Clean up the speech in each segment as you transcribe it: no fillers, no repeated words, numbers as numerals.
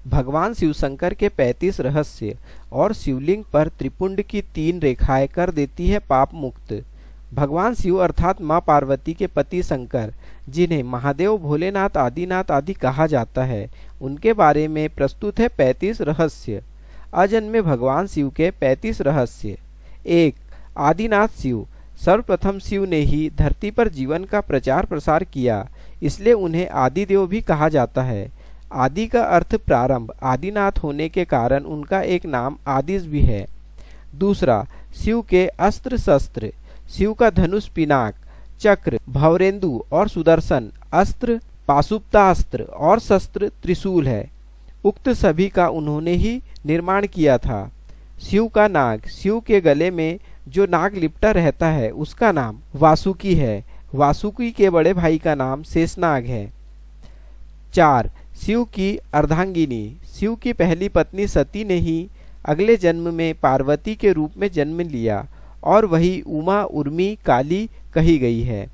भगवान शिव शंकर के 35 रहस्य और शिवलिंग पर त्रिपुंड की 3 रेखाएं कर देती है पाप मुक्त। भगवान शिव अर्थात मां पार्वती के पति शंकर, जिन्हें महादेव, भोलेनाथ, आदिनाथ आदि कहा जाता है, उनके बारे में प्रस्तुत है 35 रहस्य। अजन्मे भगवान शिव के 35 रहस्य। 1. आदिनाथ शिव। सर्वप्रथम शिव ने ही धरती पर जीवन का प्रचार प्रसार किया, इसलिए उन्हें आदिदेव भी कहा जाता है। आदि का अर्थ प्रारंभ, आदिनाथ होने के कारण उनका एक नाम आदिश भी है। दूसरा, शिव के अस्त्र शस्त्र। शिव का धनुष, पिनाक, चक्र, भवरेंदु और सुदर्शन अस्त्र, पाशुपतास्त्र और शस्त्र त्रिशूल है। उक्त सभी का उन्होंने ही निर्माण किया था। शिव का नाग। शिव के गले में जो नाग लिपटा रहता है उसका नाम वासुकी है। वासुकी के बड़े भाई का नाम शेषनाग है। 4. शिव की अर्धांगिनी। शिव की पहली पत्नी सती ने ही अगले जन्म में पार्वती के रूप में जन्म लिया और वही उमा, उर्मी, काली कही गई है।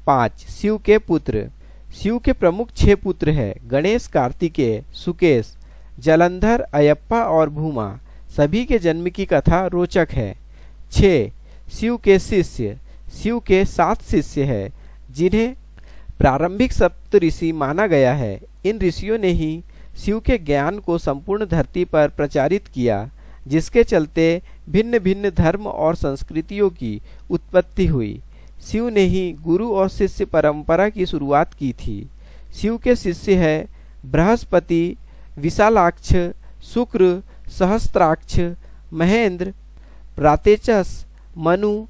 5. शिव के पुत्र। शिव के प्रमुख 6 पुत्र हैं: गणेश, कार्तिकेय, सुकेश, जलंधर, अयप्पा और भूमा। सभी के जन्म की कथा रोचक है। 6. शिव के शिष्य। शिव के 7 शिष्य हैं, जिन्हें प्रारंभिक सप्त ऋषि माना गया है। इन ऋषियों ने ही शिव के ज्ञान को संपूर्ण धरती पर प्रचारित किया, जिसके चलते भिन्न भिन्न धर्म और संस्कृतियों की उत्पत्ति हुई। शिव ने ही गुरु और शिष्य परंपरा की शुरुआत की थी। शिव के शिष्य है बृहस्पति, विशालाक्ष, शुक्र, सहस्त्राक्ष, महेंद्र, प्रातेचस, मनु,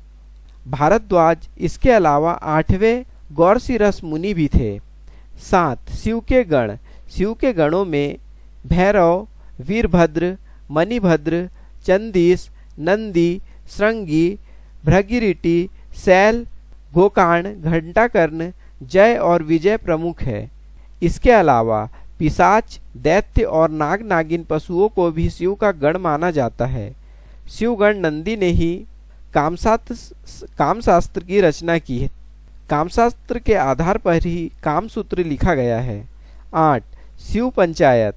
भारद्वाज। इसके अलावा 8वें गौरशिरस मुनि भी थे। 7. शिव के गण। शिव के गणों में भैरव, वीरभद्र, मणिभद्र, चंदीस, नंदी, श्रृंगी, भृगिरिटी, शैल, गोकाण, घंटाकर्ण, जय और विजय प्रमुख है। इसके अलावा पिशाच, दैत्य और नाग नागिन पशुओं को भी शिव का गण माना जाता है। शिवगण नंदी ने ही कामशास्त्र की रचना की है। कामशास्त्र के आधार पर ही कामसूत्र लिखा गया है। 8. शिव पंचायत।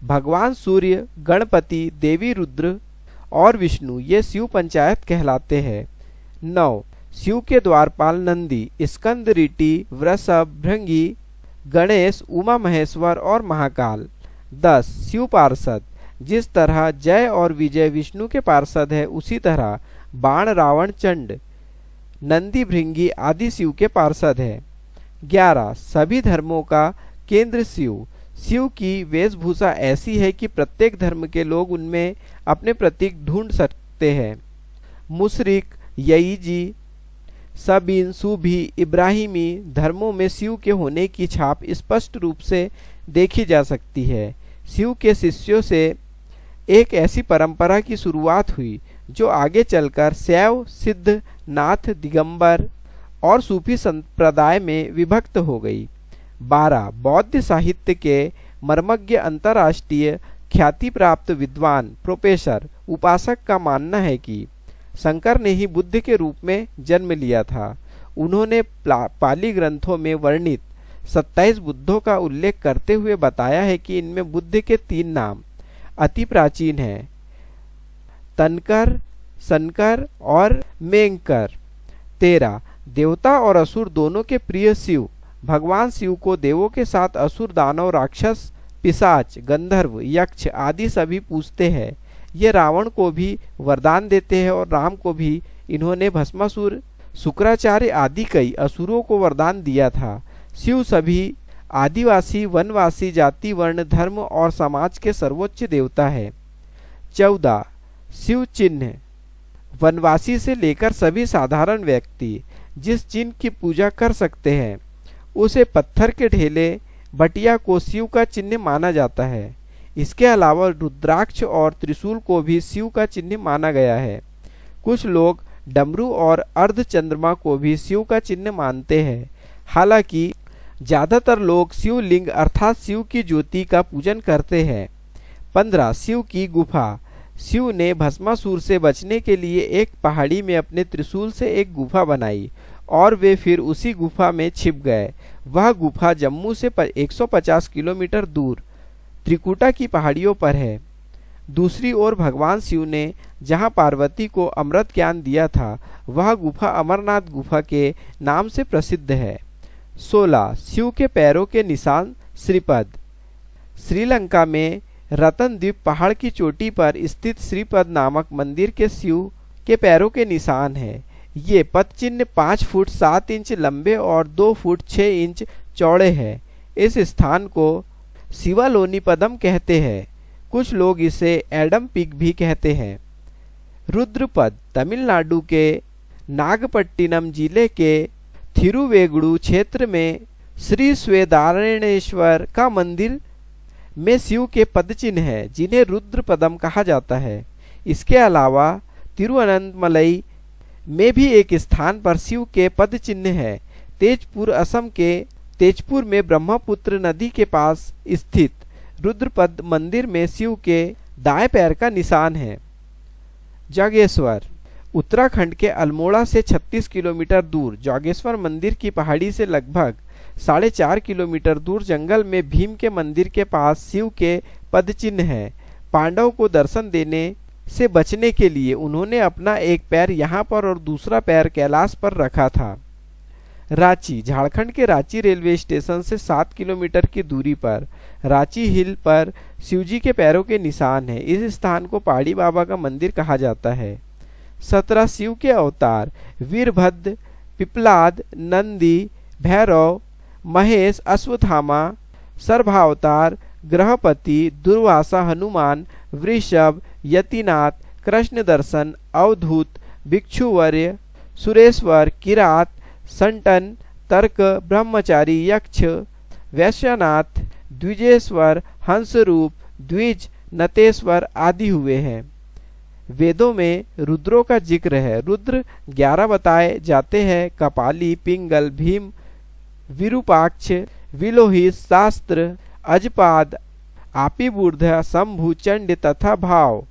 भगवान सूर्य, गणपति, देवी रुद्र और विष्णु ये शिव पंचायत कहलाते हैं। 9. शिव के द्वारपाल नंदी, स्कंद, ऋषि, वृषभ, भृंगी, गणेश, उमा महेश्वर और महाकाल। 10. शिव पार्षद। जिस तरह जय और विजय विष्णु के पार्षद है, उसी तरह बाण, रावण, चंड, नंदी, भृंगी आदि शिव के पार्षद है। 11. सभी धर्मों का केंद्र शिव। शिव की वेशभूषा ऐसी है कि प्रत्येक धर्म के लोग उनमें अपने प्रतीक ढूंढ सकते हैं। मुशरिक, यईजी, सबीन, सूफी, इब्राहिमी धर्मों में शिव के होने की छाप स्पष्ट रूप से देखी जा सकती है। शिव के शिष्यों से एक ऐसी परंपरा की शुरुआत हुई जो आगे चलकर शैव, सिद्ध, नाथ, दिगंबर और सूफी संप्रदाय में विभक्त हो गई। 12. बौद्ध साहित्य के मर्मज्ञ, अंतर्राष्ट्रीय ख्याति प्राप्त विद्वान, प्रोफेसर, उपासक का मानना है कि शंकर ने ही बुद्ध के रूप में जन्म लिया था। उन्होंने पाली ग्रंथों में वर्णित 27 बुद्धों का उल्लेख करते हुए बताया है कि इनमें बुद्ध के 3 नाम अति प्राचीन हैं: तनकर, सनकर और मेंकर। 13. देवता और असुर दोनों के प्रिय शिव। भगवान शिव को देवों के साथ असुर, दानव, राक्षस, पिशाच, गंधर्व, यक्ष आदि सभी पूजते हैं। ये रावण को भी वरदान देते हैं और राम को भी इन्होंने भस्मासुर, शुक्राचार्य आदि कई असुरों को वरदान दिया था। शिव सभी आदिवासी, वनवासी, जाति, वर्ण, धर्म और समाज के सर्वोच्च देवता है। 14. शिव चिन्ह। वनवासी से लेकर सभी साधारण व्यक्ति जिस चिन्ह की पूजा कर सकते हैं, उसे पत्थर के ढेले, बटिया को शिव का चिन्ह माना जाता है। इसके अलावा रुद्राक्ष और त्रिशूल को भी शिव का चिन्ह माना गया है। कुछ लोग डमरू और अर्धचंद्रमा को भी शिव का चिन्ह मानते हैं। हालांकि ज्यादातर लोग शिवलिंग अर्थात शिव की ज्योति का पूजन करते हैं। 15. शिव की गुफा। शिव ने भस्मासुर से बचने के लिए एक पहाड़ी में अपने त्रिशूल से एक गुफा बनाई और वे फिर उसी गुफा में छिप गए। वह गुफा जम्मू से 150 किलोमीटर दूर त्रिकुटा की पहाड़ियों पर है। दूसरी ओर भगवान शिव ने जहां पार्वती को अमृत ज्ञान दिया था वह गुफा अमरनाथ गुफा के नाम से प्रसिद्ध है। 16 शिव के पैरों के निशान श्रीपद। श्रीलंका में रतन द्वीप पहाड़ की चोटी पर स्थित श्रीपद नामक मंदिर के शिव के पैरों के निशान है। ये पद चिन्ह 5 फुट 7 इंच लंबे और 2 फुट 6 इंच चौड़े हैं। इस स्थान को शिवालोनी पदम कहते हैं। कुछ लोग इसे एडम पीक भी कहते हैं। रुद्रपद तमिलनाडु के नागपट्टिनम जिले के थिरुवेगुडु क्षेत्र में श्री स्वेदारणेश्वर का मंदिर में शिव के पद चिन्ह है जिन्हें रुद्रपदम कहा जाता है। इसके अलावा तिरुवनंतमलई में भी एक स्थान पर शिव के पद चिन्ह है। तेजपुर असम के तेजपुर में ब्रह्मपुत्र नदी के पास स्थित रुद्रपद मंदिर में शिव के दाएं पैर का निशान है। जागेश्वर उत्तराखंड के अल्मोड़ा से 36 किलोमीटर दूर जागेश्वर मंदिर की पहाड़ी से लगभग 4.5 किलोमीटर दूर जंगल में भीम के मंदिर के पास शिव के पद चिन्ह है। पांडव को दर्शन देने से बचने के लिए उन्होंने अपना एक पैर यहाँ पर और दूसरा पैर कैलाश पर रखा था। रांची झारखंड के रांची रेलवे स्टेशन से 7 किलोमीटर की दूरी पर रांची हिल पर शिवजी के पैरों के निशान है। इस स्थान को पहाड़ी बाबा का मंदिर कहा जाता है। 17 शिव के अवतार वीरभद्र, पिपलाद, नंदी, भैरव, महेश, अश्वत्थामा, सर्वावतार, ग्रहपति, दुर्वासा, हनुमान, वृषभ, यतिनाथ, कृष्ण दर्शन, अवधूत, भिक्षुवर्य, सुरेश्वर, किरात, संटन, तर्क, ब्रह्मचारी, यक्ष, वैश्यनाथ, द्विजेश्वर, हंसरूप, द्विज, नतेश्वर आदि हुए हैं। वेदों में रुद्रों का जिक्र है। रुद्र 11 बताए जाते हैं। कपाली, पिंगल, भीम, विरूपाक्ष, विलोहित, शास्त्र, अजपाद, आपिबूर्धा, शंभु, चंड तथा भाव।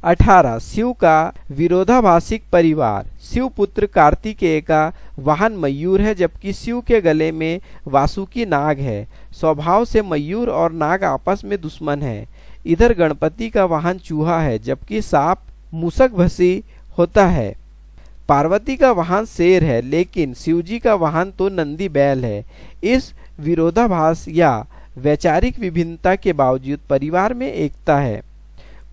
18 शिव का विरोधाभासिक परिवार। शिव पुत्र कार्तिकेय का वाहन मयूर है जबकि शिव के गले में वासुकी नाग है। स्वभाव से मयूर और नाग आपस में दुश्मन है। इधर गणपति का वाहन चूहा है जबकि सांप मूषकभसी होता है। पार्वती का वाहन शेर है लेकिन शिवजी का वाहन तो नंदी बैल है। इस विरोधाभास या वैचारिक विभिन्नता के बावजूद परिवार में एकता है।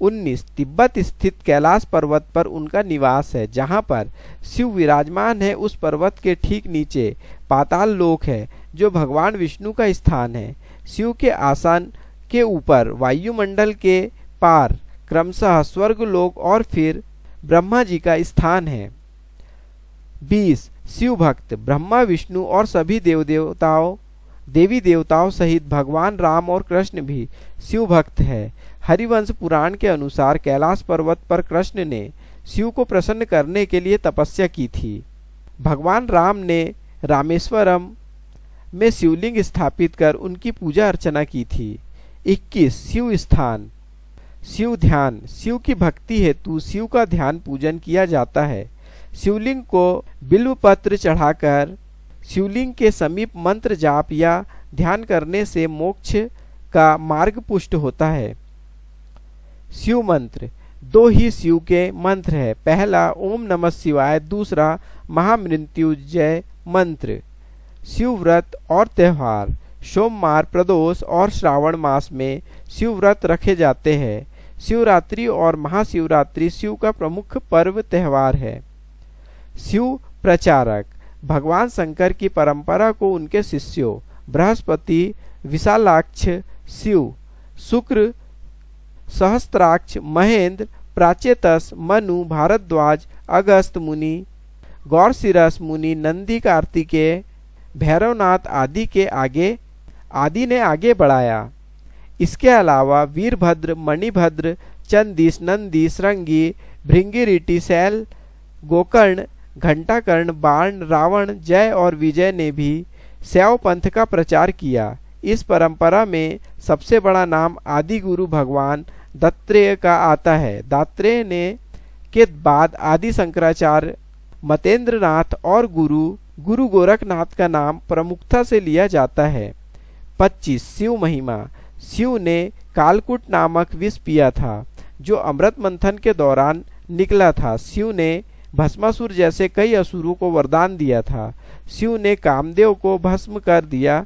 19 तिब्बत स्थित कैलाश पर्वत पर उनका निवास है। जहां पर शिव विराजमान है उस पर्वत के ठीक नीचे पाताल लोक है जो भगवान विष्णु का स्थान है। शिव के आसन के ऊपर वायुमंडल के पार क्रमशः स्वर्ग लोक और फिर ब्रह्मा जी का स्थान है। 20 शिव भक्त ब्रह्मा, विष्णु और सभी देवी देवताओं सहित भगवान राम और कृष्ण भी शिव भक्त है। हरिवंश पुराण के अनुसार कैलाश पर्वत पर कृष्ण ने शिव को प्रसन्न करने के लिए तपस्या की थी। भगवान राम ने रामेश्वरम में शिवलिंग स्थापित कर उनकी पूजा अर्चना की थी। 21 शिव स्थान। शिव ध्यान। शिव की भक्ति हेतु शिव का ध्यान पूजन किया जाता है। शिवलिंग को बिल्व पत्र चढ़ाकर शिवलिंग के समीप मंत्र जाप या ध्यान करने से मोक्ष का मार्ग पुष्ट होता है। शिव मंत्र। 2 ही शिव के मंत्र है। पहला ओम नमः शिवाय, दूसरा महामृत्युंजय मंत्र। शिव व्रत और त्योहार। सोमवार, प्रदोष और श्रावण मास में शिव व्रत रखे जाते हैं। शिवरात्रि और महाशिवरात्रि शिव का प्रमुख पर्व त्योहार है। शिव प्रचारक। भगवान शंकर की परंपरा को उनके शिष्यों बृहस्पति, विशालाक्ष, शिव, शुक्र, सहस्त्राक्ष, महेंद्र, प्राचेतस, मनु, भारद्वाज, अगस्त मुनि, गौरशिरस मुनि, नंदी, कार्तिकेय, भैरवनाथ आदि ने आगे बढ़ाया। इसके अलावा वीरभद्र, मणिभद्र, चंदीस, नंदी, श्रृंगी, भृंगिरीटी, शैल, गोकर्ण, घंटाकर्ण, बाण, रावण, जय और विजय ने भी शैव पंथ का प्रचार किया। इस परंपरा में सबसे बड़ा नाम आदि गुरु भगवान दत्तात्रेय का आता है। दत्तात्रेय ने के बाद आदि शंकराचार्य, मतेंद्रनाथ और गुरु गोरखनाथ का नाम प्रमुखता से लिया जाता है। 25 शिव महिमा। शिव ने कालकूट नामक विष पिया था जो अमृत मंथन के दौरान निकला था। शिव ने भस्मासुर जैसे कई असुरों को वरदान दिया था। शिव ने कामदेव को भस्म कर दिया।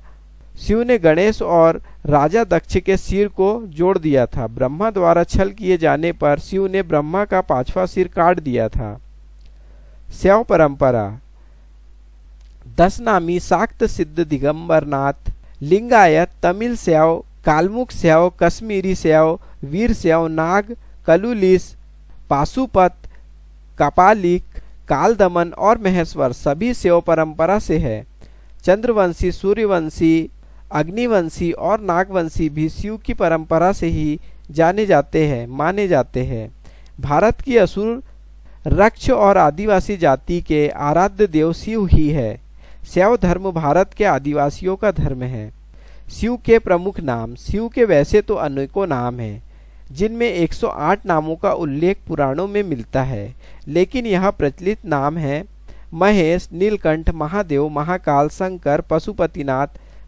शिव ने गणेश और राजा दक्ष के सिर को जोड़ दिया था। ब्रह्मा द्वारा छल किए जाने पर शिव ने ब्रह्मा का 5वां सिर काट दिया था। शैव परंपरा। 10 नामी शाक्त सिद्ध दिगंबरनाथ, लिंगायत, तमिल शैव, कालमुख शैव, कश्मीरी शैव, वीर शैव, नाग, कलुलिस, पाशुपत, कपालिक, कालदमन और महेश्वर सभी शैव परंपरा से है। चंद्रवंशी, सूर्यवंशी, अग्निवंशी और नागवंशी भी शिव की परंपरा से ही माने जाते हैं। भारत की असुर, रक्ष और आदिवासी जाति के आराध्य देव शिव ही है। शैव धर्म भारत के आदिवासियों का धर्म है। शिव के प्रमुख नाम। शिव के वैसे तो अनेकों नाम हैं, जिनमें 108 नामों का उल्लेख पुराणों में मिलता है, लेकिन यह प्रचलित नाम है महेश, नीलकंठ, महादेव, महाकाल, शंकर, पशुपतिनाथ,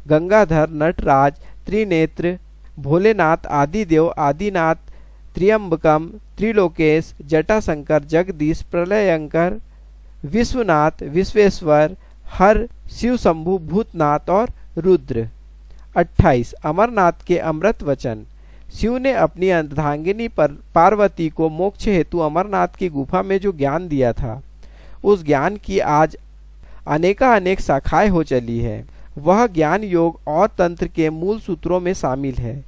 गंगाधर, नटराज, त्रिनेत्र, भोलेनाथ, आदिदेव, आदिनाथ, त्र्यंबकम, त्रिलोकेश, जटाशंकर, जगदीश, प्रलयंकर, विश्वनाथ, विश्वेश्वर, हर, शिव शंभु, भूतनाथ और रुद्र। 28 अमरनाथ के अमृत वचन। शिव ने अपनी अर्धांगिनी पर पार्वती को मोक्ष हेतु अमरनाथ की गुफा में जो ज्ञान दिया था, उस ज्ञान की आज अनेक शाखाएं हो चली है। वह ज्ञान योग और तंत्र के मूल सूत्रों में शामिल है।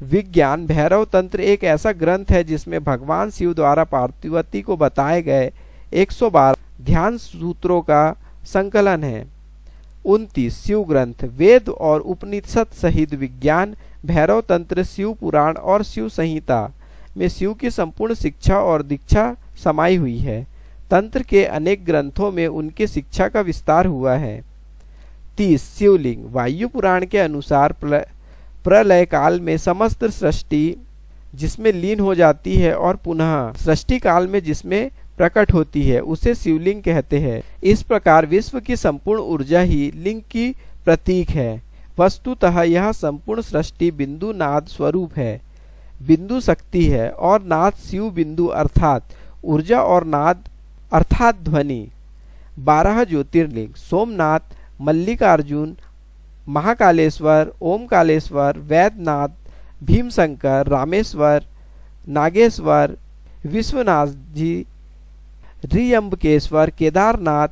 विज्ञान भैरव तंत्र एक ऐसा ग्रंथ है जिसमें भगवान शिव द्वारा पार्वती को बताए गए 112 ध्यान सूत्रों का संकलन है। 29 शिव ग्रंथ। वेद और उपनिषद सहित विज्ञान भैरव तंत्र, शिव पुराण और शिव संहिता में शिव की संपूर्ण शिक्षा और दीक्षा समाई हुई है। तंत्र के अनेक ग्रंथों में उनकी शिक्षा का विस्तार हुआ है। 30 शिवलिंग। वायु पुराण के अनुसार प्रलय काल में समस्त सृष्टि जिसमें लीन हो जाती है और पुनः सृष्टि काल में जिसमें प्रकट होती है, उसे शिवलिंग कहते हैं। इस प्रकार विश्व की संपूर्ण ऊर्जा ही लिंग की प्रतीक है। वस्तुतः यह संपूर्ण सृष्टि बिंदु नाद स्वरूप है। बिंदु शक्ति है और नाद शिव बिंदु अर्थात ऊर्जा और नाद अर्थात ध्वनि। 12 ज्योतिर्लिंग। सोमनाथ, मल्लिकार्जुन, महाकालेश्वर, ओमकालेश्वर, वैद्यनाथ, भीमशंकर, रामेश्वर, नागेश्वर, विश्वनाथ जी, त्र्यंबकेश्वर, केदारनाथ,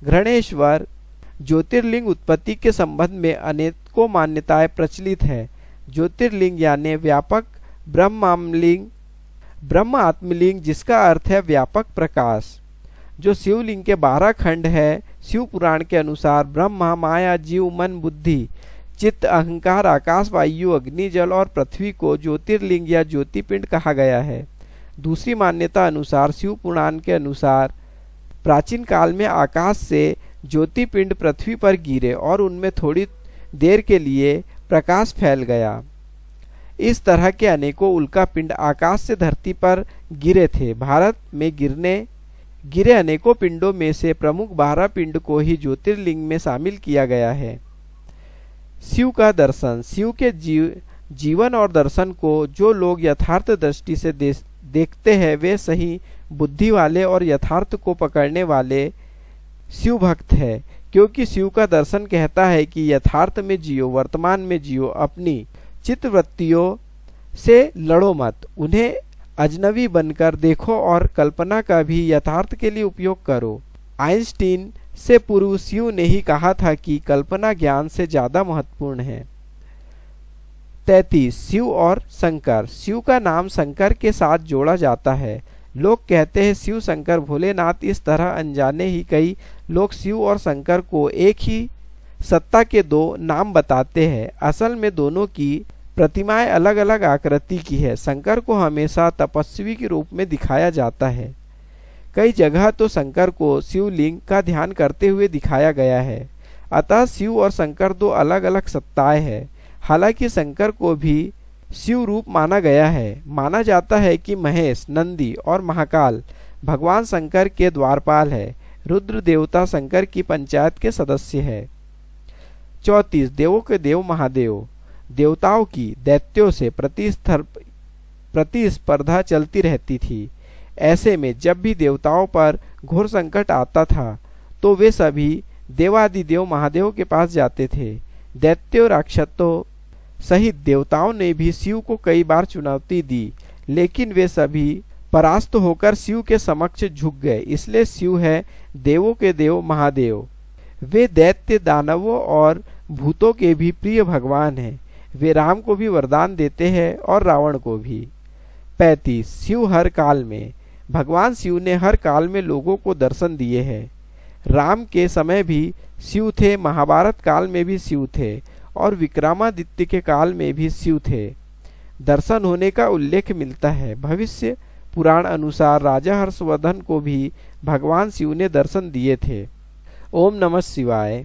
घृणेश्वर। ज्योतिर्लिंग उत्पत्ति के संबंध में अनेकों मान्यताएं प्रचलित है। ज्योतिर्लिंग यानी व्यापक ब्रह्मात्मलिंग, ब्रह्म आत्मलिंग जिसका अर्थ है व्यापक प्रकाश, जो शिवलिंग के 12 खंड है। शिव पुराण के अनुसार ब्रह्मा, माया, जीव, मन, बुद्धि, चित्त, अहंकार, आकाश, वायु, अग्नि, जल और पृथ्वी को ज्योतिर्लिंग या ज्योतिपिंड कहा गया है। दूसरी मान्यता अनुसार शिव पुराण के अनुसार प्राचीन काल में आकाश से ज्योतिपिंड पृथ्वी पर गिरे और उनमें थोड़ी देर के लिए प्रकाश फैल गया। इस तरह के अनेकों उल्का पिंड आकाश से धरती पर गिरे थे। भारत में गिरे अनेकों पिंडों में से प्रमुख 12 पिंड को ही ज्योतिर्लिंग में शामिल किया गया है। शिव का दर्शन। शिव के जीवन और दर्शन को जो लोग यथार्थ दृष्टि से देखते हैं वे सही बुद्धि वाले और यथार्थ को पकड़ने वाले शिव भक्त है, क्योंकि शिव का दर्शन कहता है कि यथार्थ में जियो, वर्तमान में जियो, अपनी चित्तवृत्तियों से लड़ो मत, उन्हें अजनबी बनकर देखो और कल्पना का भी यथार्थ के लिए उपयोग करो। आइंस्टीन से पूर्व शिव ने ही कहा था कि कल्पना ज्ञान से ज्यादा महत्वपूर्ण है। 33 शिव और शंकर। शिव का नाम शंकर के साथ जोड़ा जाता है। लोग कहते हैं शिव शंकर भोलेनाथ। इस तरह अनजाने ही कई लोग शिव और शंकर को एक ही सत्ता के 2 नाम बताते हैं। असल में दोनों की प्रतिमाएं अलग अलग आकृति की है। शंकर को हमेशा तपस्वी के रूप में दिखाया जाता है। कई जगह तो शंकर को शिवलिंग का ध्यान करते हुए दिखाया गया है। अतः शिव और शंकर 2 अलग अलग सत्ताएं हैं। हालांकि शंकर को भी शिव रूप माना गया है। माना जाता है कि महेश, नंदी और महाकाल भगवान शंकर के द्वारपाल है। रुद्र देवता शंकर की पंचायत के सदस्य है। 34 देवों के देव महादेव। देवताओं की दैत्यों से प्रतिस्पर्धा चलती रहती थी। ऐसे में जब भी देवताओं पर घोर संकट आता था तो वे सभी देवादिदेव महादेव के पास जाते थे। दैत्यों राक्षसों सहित देवताओं ने भी शिव को कई बार चुनौती दी, लेकिन वे सभी परास्त होकर शिव के समक्ष झुक गए। इसलिए शिव है देवों के देव महादेव। वे दैत्य दानवों और भूतों के भी प्रिय भगवान हैं। वे राम को भी वरदान देते हैं और रावण को भी। 35 शिव हर काल में। भगवान शिव ने हर काल में लोगों को दर्शन दिए हैं। राम के समय भी शिव थे, महाभारत काल में भी शिव थे और विक्रमादित्य के काल में भी शिव थे। दर्शन होने का उल्लेख मिलता है। भविष्य पुराण अनुसार राजा हर्षवर्धन को भी भगवान शिव ने दर्शन दिए थे। ओम नमः शिवाय।